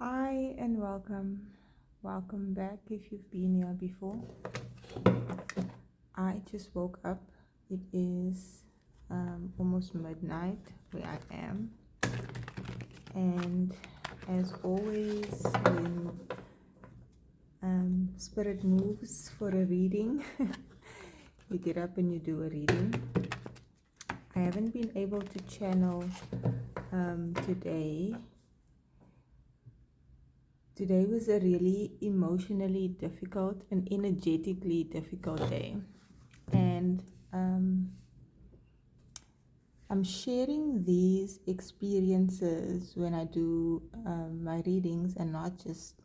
Hi and welcome. Welcome back if you've been here before. I just woke up. It is almost midnight where I am. And as always, when spirit moves for a reading, you get up and you do a reading. I haven't been able to channel today. Today was a really emotionally difficult and energetically difficult day. And I'm sharing these experiences when I do my readings and not just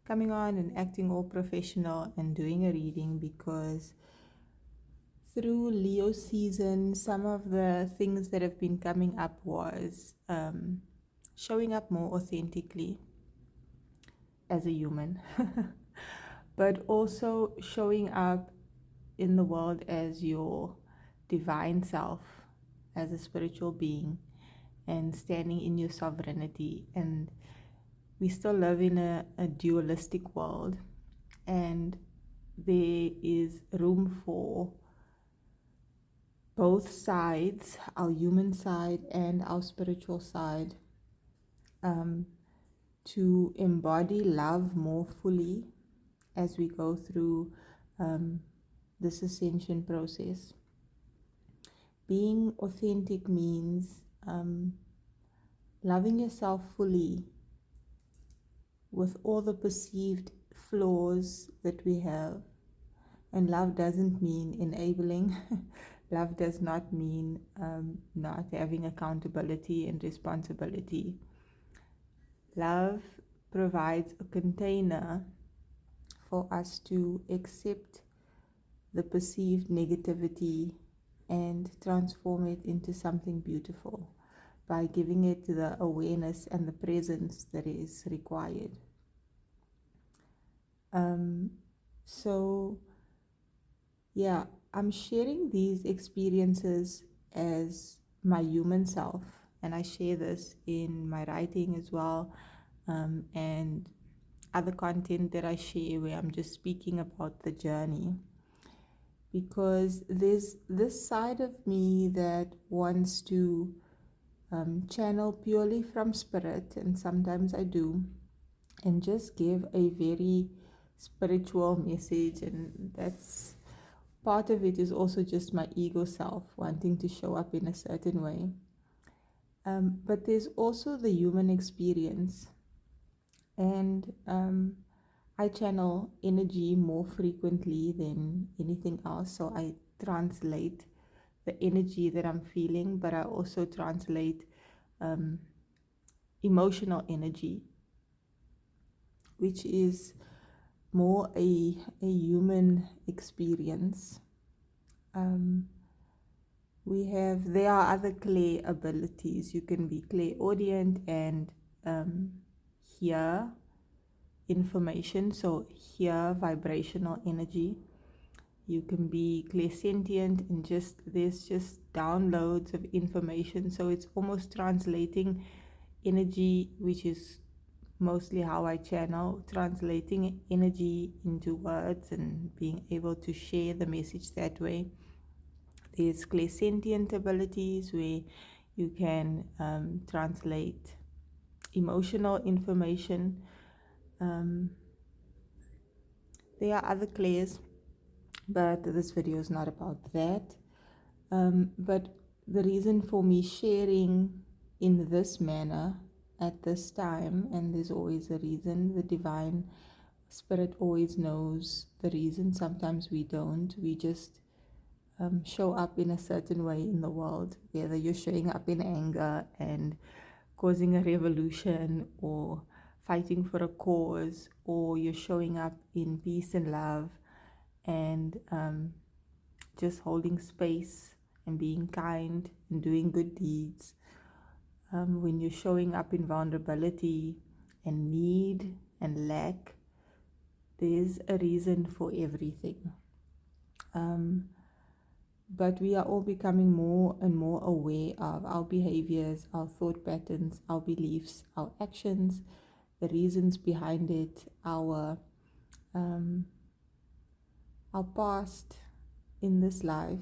coming on and acting all professional and doing a reading, because through Leo season, some of the things that have been coming up was showing up more authentically as a human, but also showing up in the world as your divine self, as a spiritual being, and standing in your sovereignty. And we still live in a dualistic world, and there is room for both sides, our human side and our spiritual side, to embody love more fully as we go through this ascension process. Being authentic means loving yourself fully with all the perceived flaws that we have. And love doesn't mean enabling. Love does not mean not having accountability and responsibility. Love provides a container for us to accept the perceived negativity and transform it into something beautiful by giving it the awareness and the presence that is required. So yeah, I'm sharing these experiences as my human self, and I share this in my writing as well, and other content that I share where I'm just speaking about the journey, because there's this side of me that wants to channel purely from spirit, and sometimes I do, and just give a very spiritual message. And that's part of it, is also just my ego self wanting to show up in a certain way. But there's also the human experience, and I channel energy more frequently than anything else. So I translate the energy that I'm feeling, but I also translate emotional energy, which is more a human experience. There are other clay abilities. You can be clairaudient and hear information, so hear vibrational energy. You can be clairsentient and there's just downloads of information, so it's almost translating energy, which is mostly how I channel, translating energy into words and being able to share the message that way. There's clairsentient abilities where you can translate emotional information. There are other clairs, but this video is not about that. But the reason for me sharing in this manner at this time, and there's always a reason, the divine spirit always knows the reason. Sometimes we don't. We just show up in a certain way in the world, whether you're showing up in anger and causing a revolution, or fighting for a cause, or you're showing up in peace and love and just holding space and being kind and doing good deeds. When you're showing up in vulnerability and need and lack, there's a reason for everything. But we are all becoming more and more aware of our behaviors, our thought patterns, our beliefs, our actions, the reasons behind it, um, our past in this life,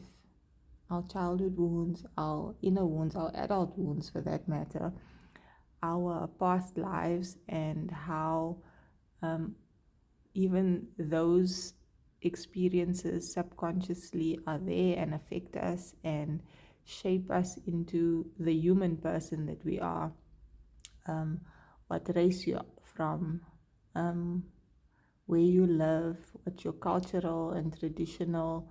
our childhood wounds, our inner wounds, our adult wounds for that matter, our past lives, and how even those experiences subconsciously are there and affect us and shape us into the human person that we are. What race you're from, um, where you live, what your cultural and traditional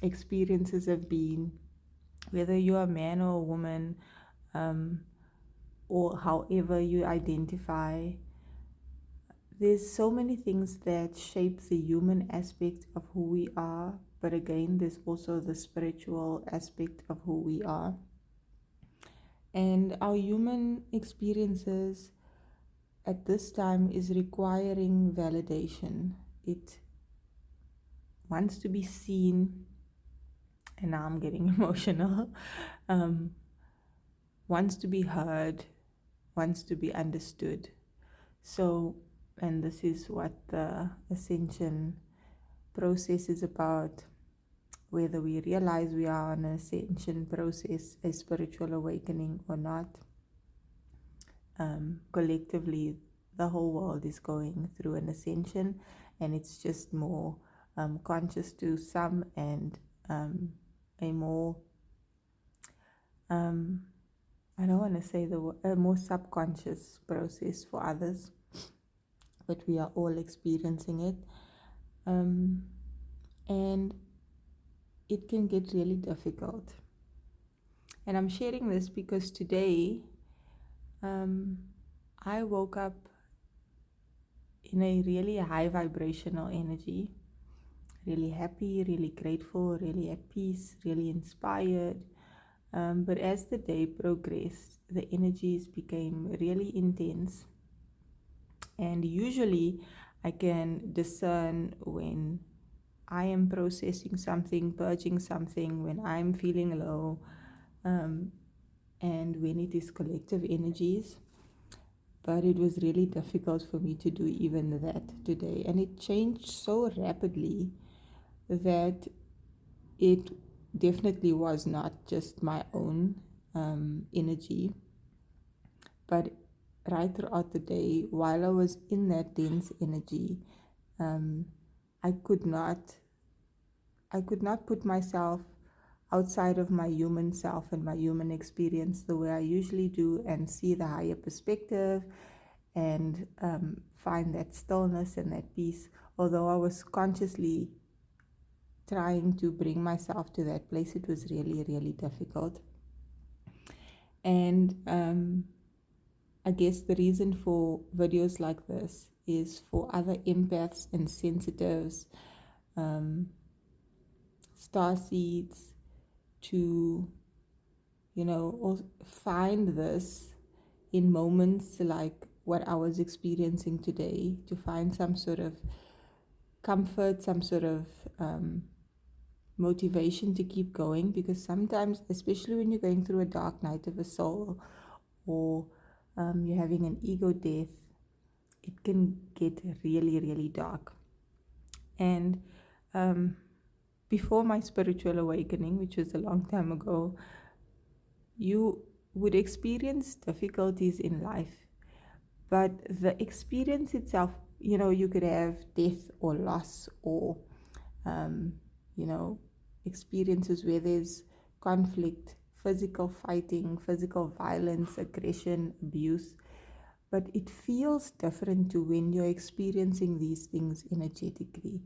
experiences have been, whether you're a man or a woman, um, or however you identify. There's so many things that shape the human aspect of who we are, but again, there's also the spiritual aspect of who we are. And our human experiences at this time is requiring validation. It wants to be seen, and now I'm getting emotional, wants to be heard, wants to be understood. So, and this is what the ascension process is about, whether we realize we are on an ascension process, a spiritual awakening or not. Collectively, the whole world is going through an ascension, and it's just more conscious to some and a more, I don't want to say the word, a more subconscious process for others, but we are all experiencing it. And it can get really difficult. And I'm sharing this because today I woke up in a really high vibrational energy, really happy, really grateful, really at peace, really inspired. But as the day progressed, the energies became really intense. And usually I can discern when I am processing something, purging something, when I'm feeling low, and when it is collective energies. But it was really difficult for me to do even that today. And it changed so rapidly that it definitely was not just my own energy. But right throughout the day, while I was in that dense energy, I could not put myself outside of my human self and my human experience the way I usually do, and see the higher perspective and find that stillness and that peace. Although I was consciously trying to bring myself to that place, it was really, really difficult. And I guess the reason for videos like this is for other empaths and sensitives, star seeds, to find this in moments like what I was experiencing today, to find some sort of comfort, some sort of motivation to keep going. Because sometimes, especially when you're going through a dark night of a soul, or you're having an ego death, it can get really, really dark. And before my spiritual awakening, which was a long time ago, you would experience difficulties in life, but the experience itself, you could have death or loss, or experiences where there's conflict, physical fighting, physical violence, aggression, abuse. But it feels different to when you're experiencing these things energetically.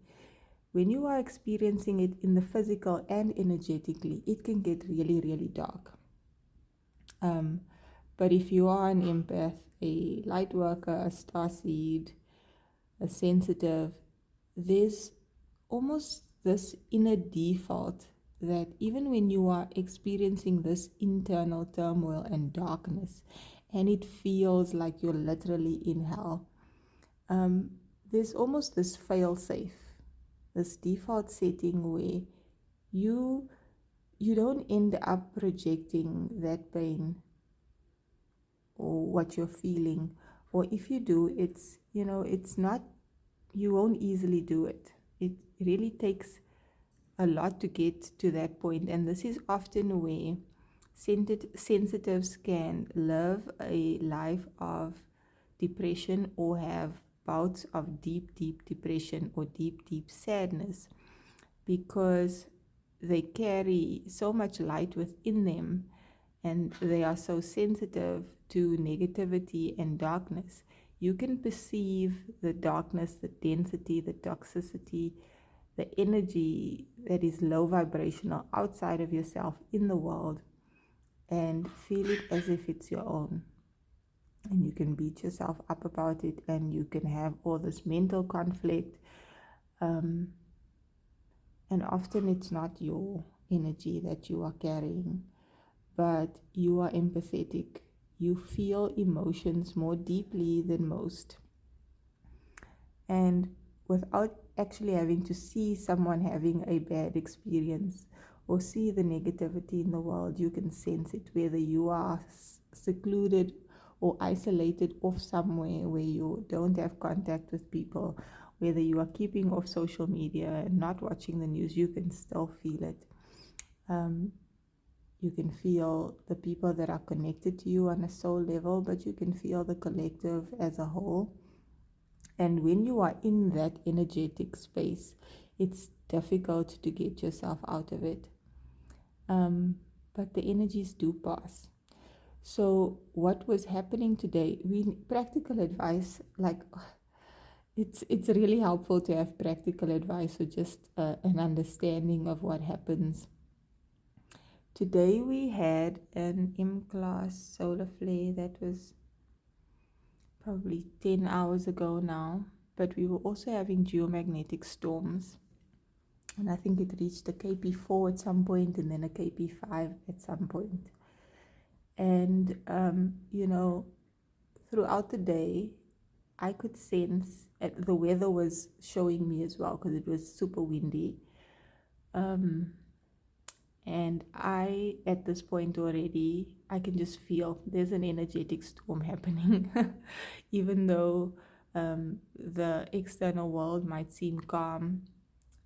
When you are experiencing it in the physical and energetically, it can get really, really dark. But if you are an empath, a light worker, a starseed, a sensitive, there's almost this inner default that even when you are experiencing this internal turmoil and darkness, and it feels like you're literally in hell, there's almost this fail-safe, this default setting where you don't end up projecting that pain or what you're feeling. Or if you do, it's not, you won't easily do it. It really takes a lot to get to that point, and this is often where sensitives can live a life of depression or have bouts of deep, deep depression or deep, deep sadness, because they carry so much light within them and they are so sensitive to negativity and darkness. You can perceive the darkness, the density, the toxicity, the energy that is low vibrational outside of yourself in the world, and feel it as if it's your own. And you can beat yourself up about it, and you can have all this mental conflict. Um, and often it's not your energy that you are carrying, but you are empathetic. You feel emotions more deeply than most. And without actually having to see someone having a bad experience or see the negativity in the world, you can sense it, whether you are secluded or isolated off somewhere where you don't have contact with people, whether you are keeping off social media and not watching the news, you can still feel it. You can feel the people that are connected to you on a soul level, but you can feel the collective as a whole. And when you are in that energetic space, it's difficult to get yourself out of it. But the energies do pass. So what was happening today, practical advice, like it's really helpful to have practical advice or just an understanding of what happens. Today we had an M-class solar flare that was probably 10 hours ago now, but we were also having geomagnetic storms. And I think it reached a KP4 at some point and then a KP5 at some point. And, throughout the day, I could sense the weather was showing me as well because it was super windy. And at this point already, I can just feel there's an energetic storm happening. Even though the external world might seem calm,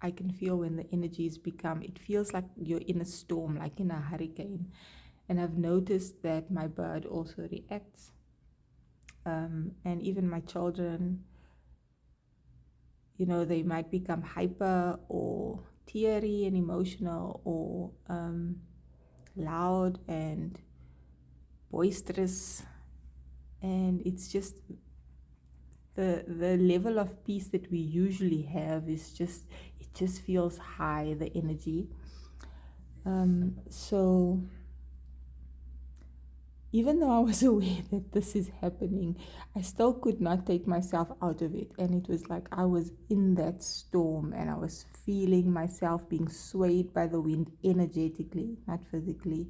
I can feel when the energies it feels like you're in a storm, like in a hurricane. And I've noticed that my bird also reacts. And even my children, they might become hyper or teary and emotional or loud and boisterous. And it's just the level of peace that we usually have is it just feels high, the energy. So even though I was aware that this is happening, I still could not take myself out of it. And it was like I was in that storm and I was feeling myself being swayed by the wind energetically, not physically.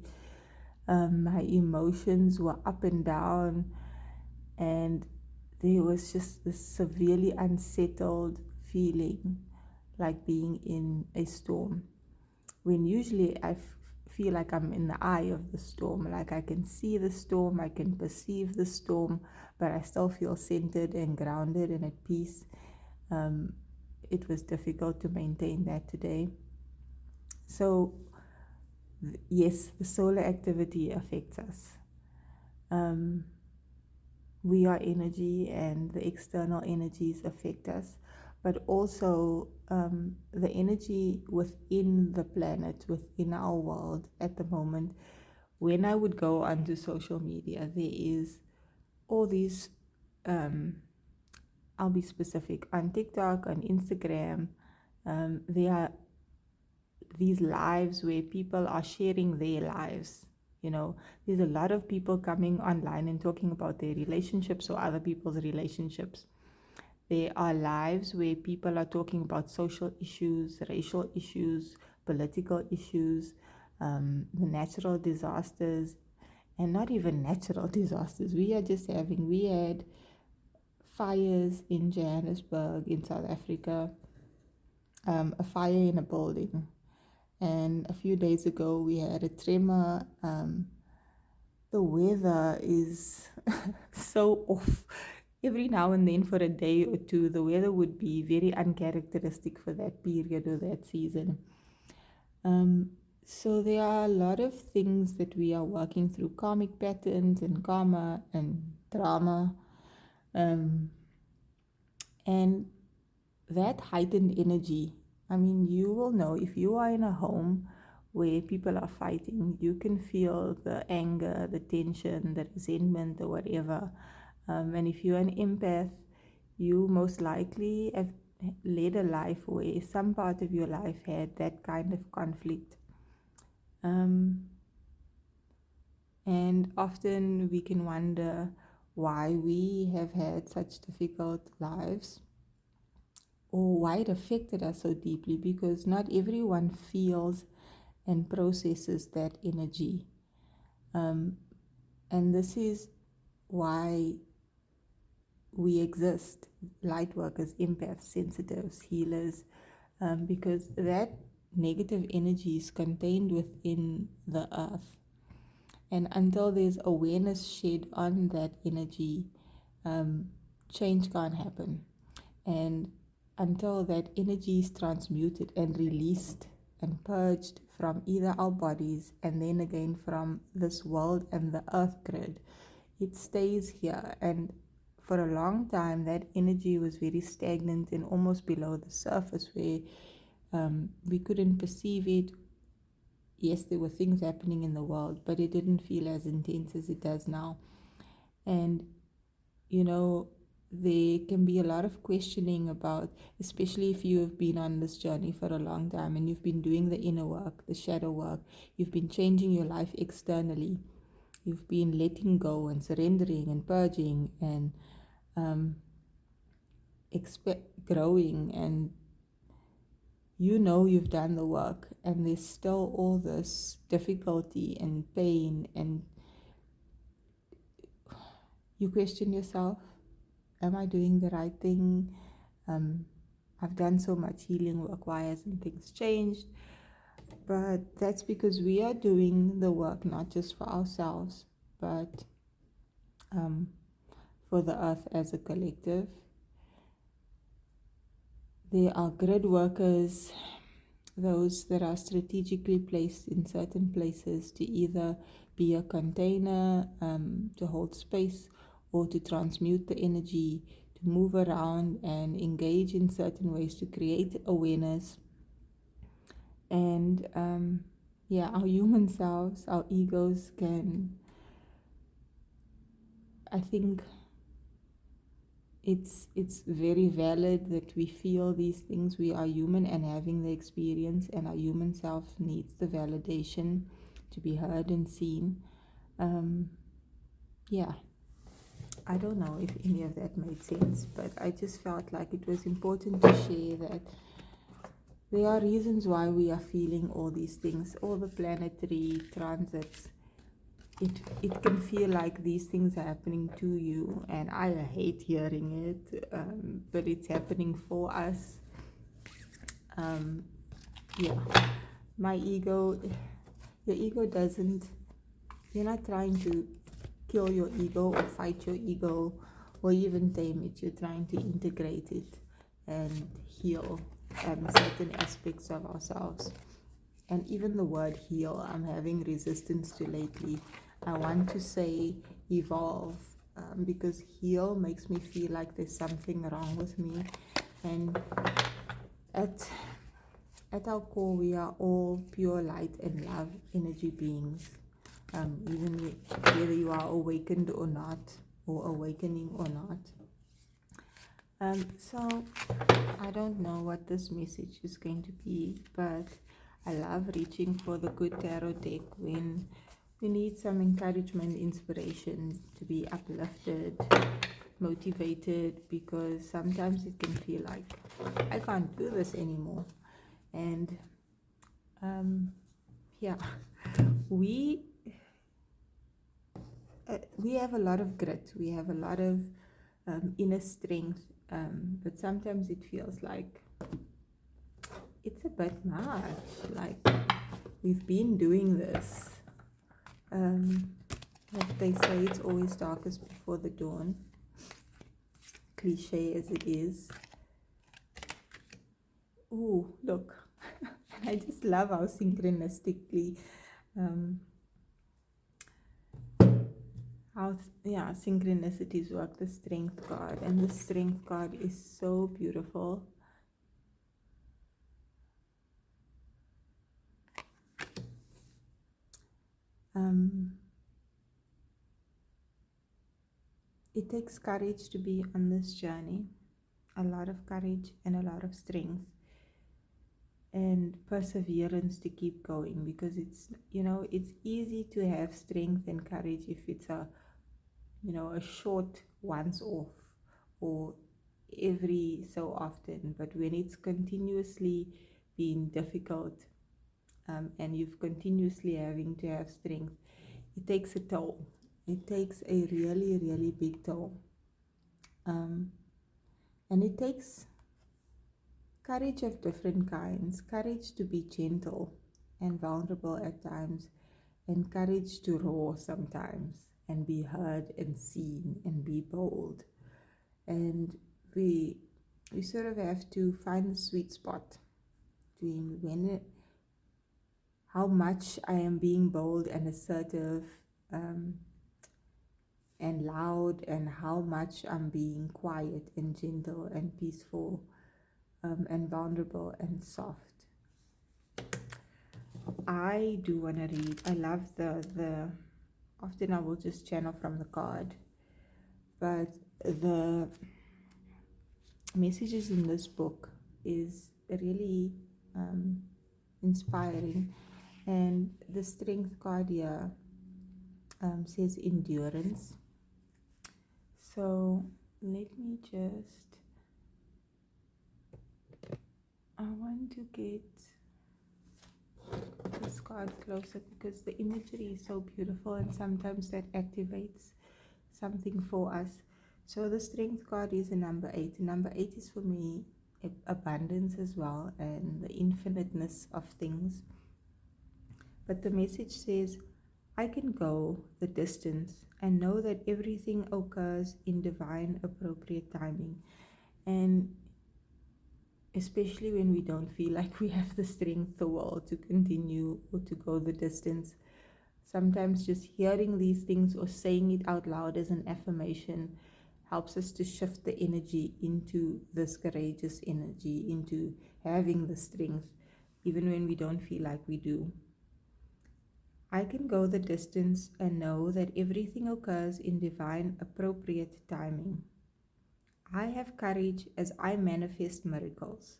My emotions were up and down, and there was just this severely unsettled feeling, like being in a storm, when usually I feel like I'm in the eye of the storm, like I can see the storm, I can perceive the storm, but I still feel centered and grounded and at peace. It was difficult to maintain that today. So yes, the solar activity affects us. We are energy and the external energies affect us, but also the energy within the planet, within our world at the moment. When I would go onto social media, there is all these, I'll be specific, on TikTok, on Instagram, there are these lives where people are sharing their lives. There's a lot of people coming online and talking about their relationships or other people's relationships. There are lives where people are talking about social issues, racial issues, political issues, the natural disasters, and not even natural disasters. We had fires in Johannesburg, in South Africa, a fire in a building. And a few days ago, we had a tremor the weather is so off. Every now and then, for a day or two, the weather would be very uncharacteristic for that period or that season. Um, so there are a lot of things that we are working through, karmic patterns and karma and drama. Um, and that heightened energy, I mean, you will know if you are in a home where people are fighting, you can feel the anger, the tension, the resentment, the whatever. And if you're an empath, you most likely have led a life where some part of your life had that kind of conflict. Um, and often we can wonder why we have had such difficult lives or why it affected us so deeply, because not everyone feels and processes that energy. Um, and this is why we exist, light workers, empaths, sensitives, healers, because that negative energy is contained within the earth. And until there's awareness shed on that energy, change can't happen. And until that energy is transmuted and released and purged from either our bodies and then again from this world and the earth grid, it stays here. And for a long time, that energy was very stagnant and almost below the surface, where we couldn't perceive it. Yes, there were things happening in the world, but it didn't feel as intense as it does now. And you know, there can be a lot of questioning about, especially if you have been on this journey for a long time and you've been doing the inner work, the shadow work, you've been changing your life externally, you've been letting go and surrendering and purging and growing, and you know you've done the work, and there's still all this difficulty and pain, and you question yourself, am I doing the right thing? I've done so much healing work, why hasn't things changed? But that's because we are doing the work not just for ourselves, but for the earth as a collective. There are grid workers, those that are strategically placed in certain places to either be a container, to hold space, or to transmute the energy, to move around and engage in certain ways to create awareness. And yeah, our human selves, our egos can, I think it's very valid that we feel these things. We are human and having the experience, and our human self needs the validation to be heard and seen. Yeah, I don't know if any of that made sense, but I just felt like it was important to share that there are reasons why we are feeling all these things, all the planetary transits. It can feel like these things are happening to you, and I hate hearing it, but it's happening for us. Yeah, my ego, your ego doesn't, you're not trying to kill your ego or fight your ego or even tame it. You're trying to integrate it and heal certain aspects of ourselves. And even the word heal, I'm having resistance to lately. I want to say evolve, because heal makes me feel like there's something wrong with me. And at our core, we are all pure light and love energy beings. Even whether you are awakened or not, or awakening or not. So I don't know what this message is going to be, but I love reaching for the good tarot deck when we need some encouragement, inspiration, to be uplifted, motivated, because sometimes it can feel like I can't do this anymore. And yeah, we have a lot of grit, we have a lot of inner strength, but sometimes it feels like it's a bit much. Like, we've been doing this Like they say, it's always darkest before the dawn, cliche as it is. Ooh, look. I just love how synchronistically, um, synchronicities work. The strength card, and the strength card is so beautiful. Um, it takes courage to be on this journey, a lot of courage and a lot of strength and perseverance to keep going, because it's easy to have strength and courage if it's a short once off or every so often. But when it's continuously being difficult, and you've continuously having to have strength, it takes a toll. It takes a really, really big toll. And it takes courage of different kinds, courage to be gentle and vulnerable at times, and courage to roar sometimes and be heard and seen and be bold. And we sort of have to find the sweet spot between how much I am being bold and assertive, um, and loud, and how much I'm being quiet and gentle and peaceful, and vulnerable and soft. I do want to read. I love the. Often I will just channel from the card, but the messages in this book is really inspiring. And the strength card here says endurance. So let me just. I want to get this card closer because the imagery is so beautiful, and sometimes that activates something for us. So the strength card is a number 8. Number 8 is for me abundance as well, and the infiniteness of things. But the message says, I can go the distance and know that everything occurs in divine appropriate timing. And especially when we don't feel like we have the strength, the will to continue or to go the distance. Sometimes just hearing these things or saying it out loud as an affirmation helps us to shift the energy into this courageous energy, into having the strength, even when we don't feel like we do. I can go the distance and know that everything occurs in divine appropriate timing. I have courage as I manifest miracles.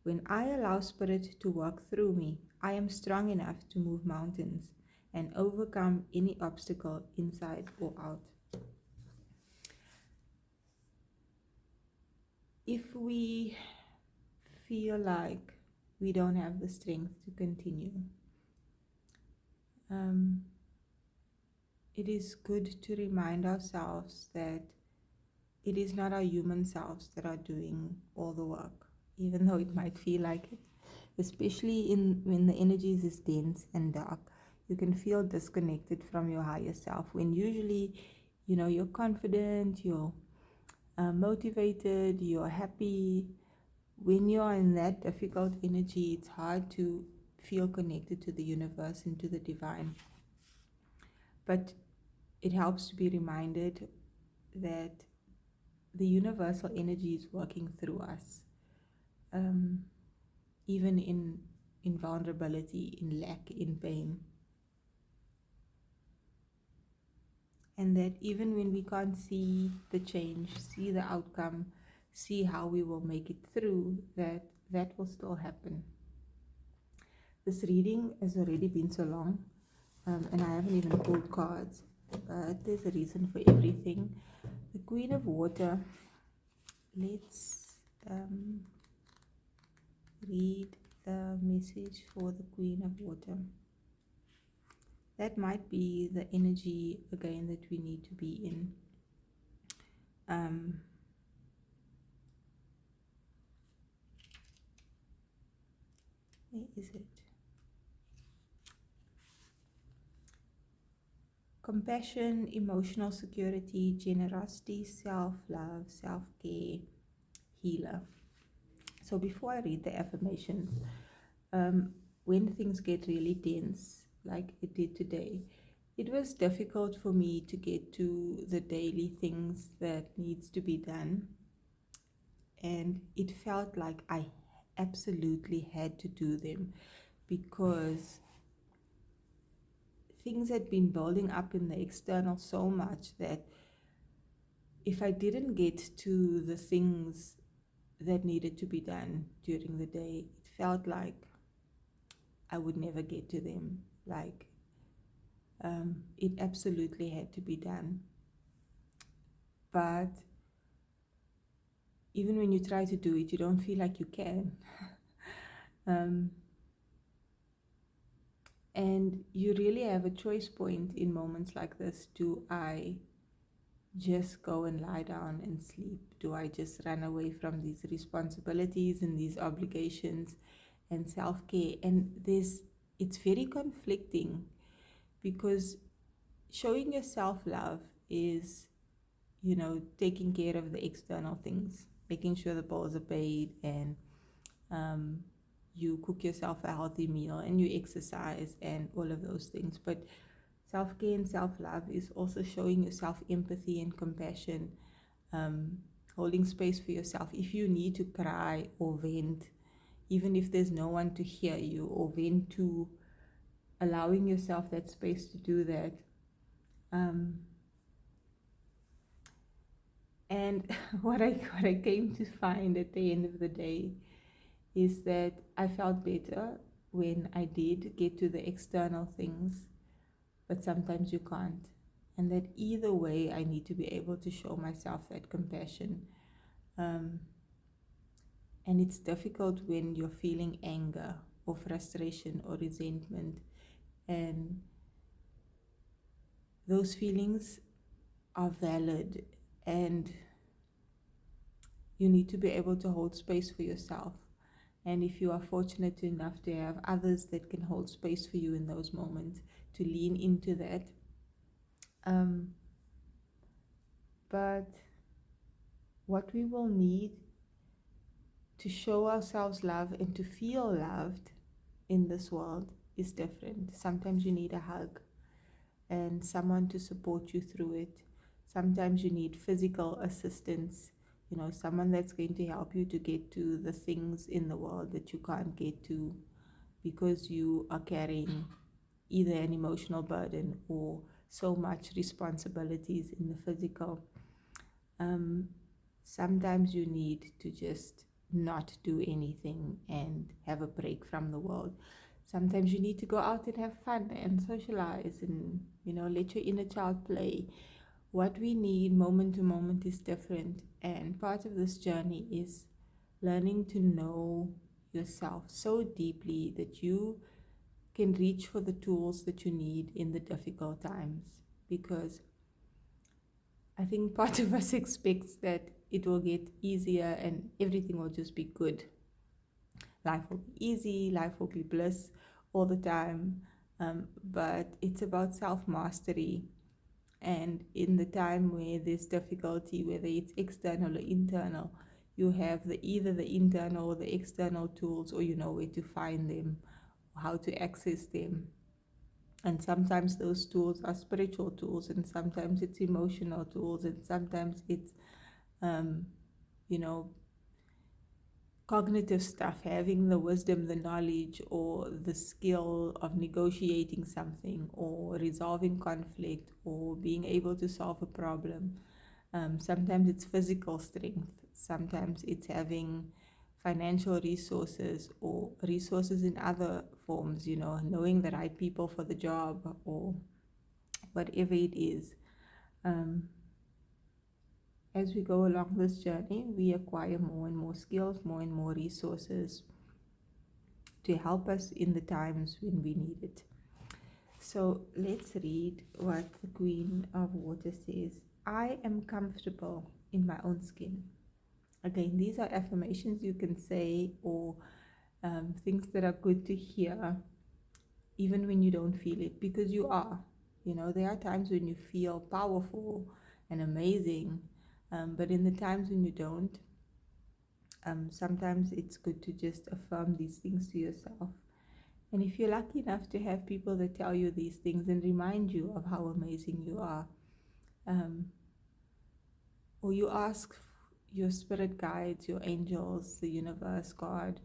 When I allow Spirit to work through me, I am strong enough to move mountains and overcome any obstacle inside or out. If we feel like we don't have the strength to continue, it is good to remind ourselves that it is not our human selves that are doing all the work, even though it might feel like it. Especially when the energies is dense and dark, you can feel disconnected from your higher self. When usually, you're confident, you're motivated, you're happy. When you're in that difficult energy, it's hard to feel connected to the universe and to the divine. But it helps to be reminded that the universal energy is working through us, even in vulnerability, in lack, in pain. And that even when we can't see the change, see the outcome, see how we will make it through, that will still happen. This reading has already been so long, and I haven't even pulled cards, but there's a reason for everything. The Queen of Water. Let's read the message for the Queen of Water. That might be the energy again that we need to be in. Where is it? compassion, emotional security, generosity, self-love, self-care, healer. So before I read the affirmations, when things get really tense, like it did today, it was difficult for me to get to the daily things that needs to be done. And it felt like I absolutely had to do them because things had been building up in the external so much that if I didn't get to the things that needed to be done during the day, it felt like I would never get to them. Like it absolutely had to be done. But even when you try to do it, you don't feel like you can. um, and you really have a choice point in moments like this. Do I just go and lie down and sleep? Do I just run away from these responsibilities and these obligations and self-care? And it's very conflicting because showing yourself love is, taking care of the external things, making sure the bills are paid, and um, you cook yourself a healthy meal and you exercise and all of those things. But self-care and self-love is also showing yourself empathy and compassion, um, holding space for yourself. If you need to cry or vent, even if there's no one to hear you, or vent to, allowing yourself that space to do that. And what I came to find at the end of the day is that I felt better when I did get to the external things, but sometimes you can't. And that either way, I need to be able to show myself that compassion. Um, and it's difficult when you're feeling anger or frustration or resentment. And those feelings are valid, and you need to be able to hold space for yourself. And if you are fortunate enough to have others that can hold space for you in those moments, to lean into that. Um, but what we will need to show ourselves love and to feel loved in this world is different. Sometimes you need a hug and someone to support you through it. Sometimes you need physical assistance, someone that's going to help you to get to the things in the world that you can't get to because you are carrying either an emotional burden or so much responsibilities in the physical. Um, Sometimes you need to just not do anything and have a break from the world. Sometimes you need to go out and have fun and socialize and, let your inner child play. What we need moment to moment is different. And part of this journey is learning to know yourself so deeply that you can reach for the tools that you need in the difficult times. Because I think part of us expects that it will get easier and everything will just be good. Life will be easy, life will be bliss all the time. But it's about self mastery. And in the time where there's difficulty, whether it's external or internal, you have either the internal or the external tools, or you know where to find them, how to access them. And sometimes those tools are spiritual tools, and sometimes it's emotional tools, and sometimes it's, um, you know, cognitive stuff, having the wisdom, the knowledge, or the skill of negotiating something, or resolving conflict, or being able to solve a problem. Sometimes it's physical strength, sometimes it's having financial resources or resources in other forms, knowing the right people for the job or whatever it is. Um, as we go along this journey, we acquire more and more skills, more and more resources to help us in the times when we need it. So let's read what the Queen of Water says. I am comfortable in my own skin. Again, these are affirmations you can say, or things that are good to hear even when you don't feel it, because you are. There are times when you feel powerful and amazing, but in the times when you don't, sometimes it's good to just affirm these things to yourself. And if you're lucky enough to have people that tell you these things and remind you of how amazing you are, um, or you ask your spirit guides, your angels, the universe, God,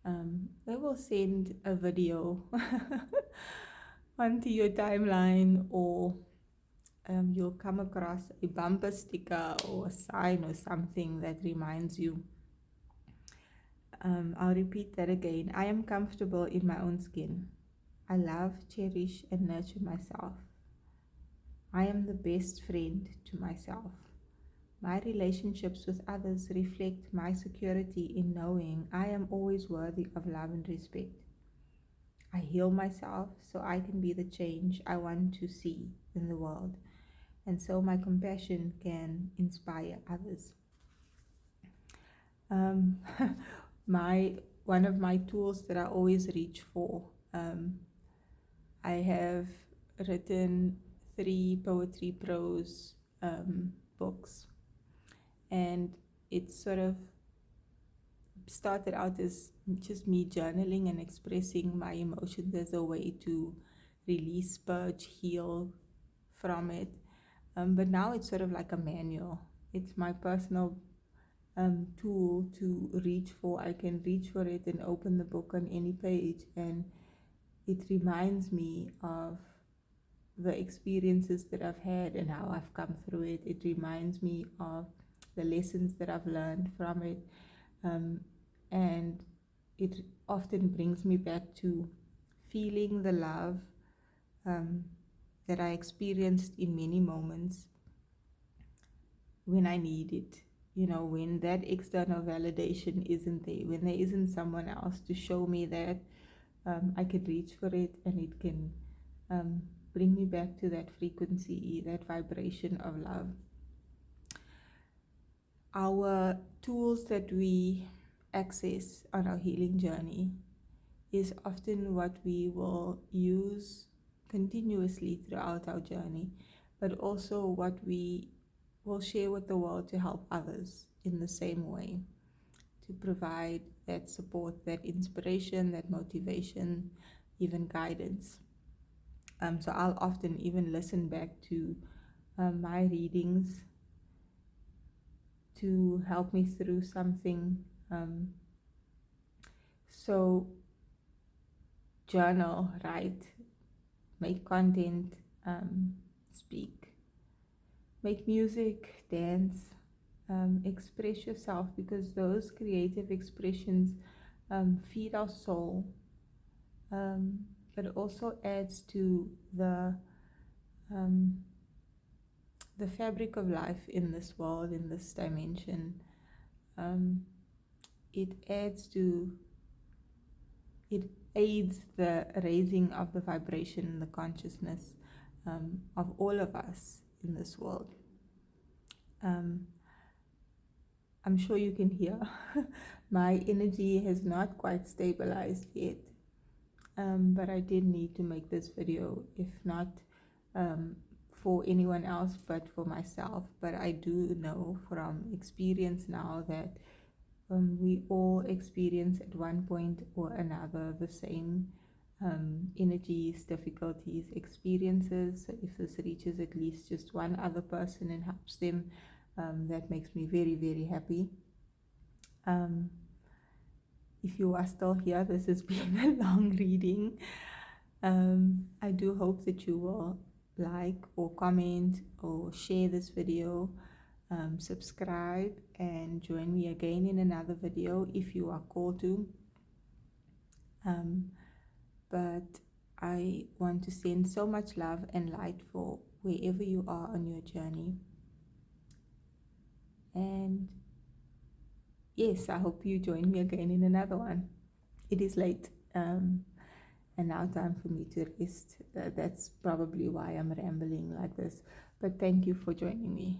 they will send a video onto your timeline, or you'll come across a bumper sticker or a sign or something that reminds you. I'll repeat that again. I am comfortable in my own skin. I love, cherish, and nurture myself. I am the best friend to myself. My relationships with others reflect my security in knowing I am always worthy of love and respect. I heal myself so I can be the change I want to see in the world, and so my compassion can inspire others. Um, one of my tools that I always reach for. I have written 3 poetry prose books, and it sort of started out as just me journaling and expressing my emotions as a way to release, purge, heal from it. But now it's sort of like a manual. It's my personal tool to reach for. I can reach for it and open the book on any page, and it reminds me of the experiences that I've had and how I've come through it. It reminds me of the lessons that I've learned from it. And it often brings me back to feeling the love that I experienced in many moments when I need it. When that external validation isn't there, when there isn't someone else to show me that, I can reach for it, and it can bring me back to that frequency, that vibration of love. Our tools that we access on our healing journey is often what we will use continuously throughout our journey, but also what we will share with the world to help others in the same way, to provide that support, that inspiration, that motivation, even guidance. So I'll often even listen back to my readings to help me through something. So journal, write, make content, speak, make music, dance, express yourself, because those creative expressions feed our soul, but also adds to the fabric of life in this world, in this dimension. It aids the raising of the vibration and the consciousness of all of us in this world. I'm sure you can hear my energy has not quite stabilized yet, but I did need to make this video, if not for anyone else, but for myself. But I do know from experience now that we all experience at one point or another the same energies, difficulties, experiences. So if this reaches at least just one other person and helps them, that makes me very, very happy. If you are still here, this has been a long reading. I do hope that you will like or comment or share this video, subscribe, and join me again in another video if you are called to. But I want to send so much love and light for wherever you are on your journey. And yes, I hope you join me again in another one. It is late, and now time for me to rest. That's probably why I'm rambling like this. But thank you for joining me.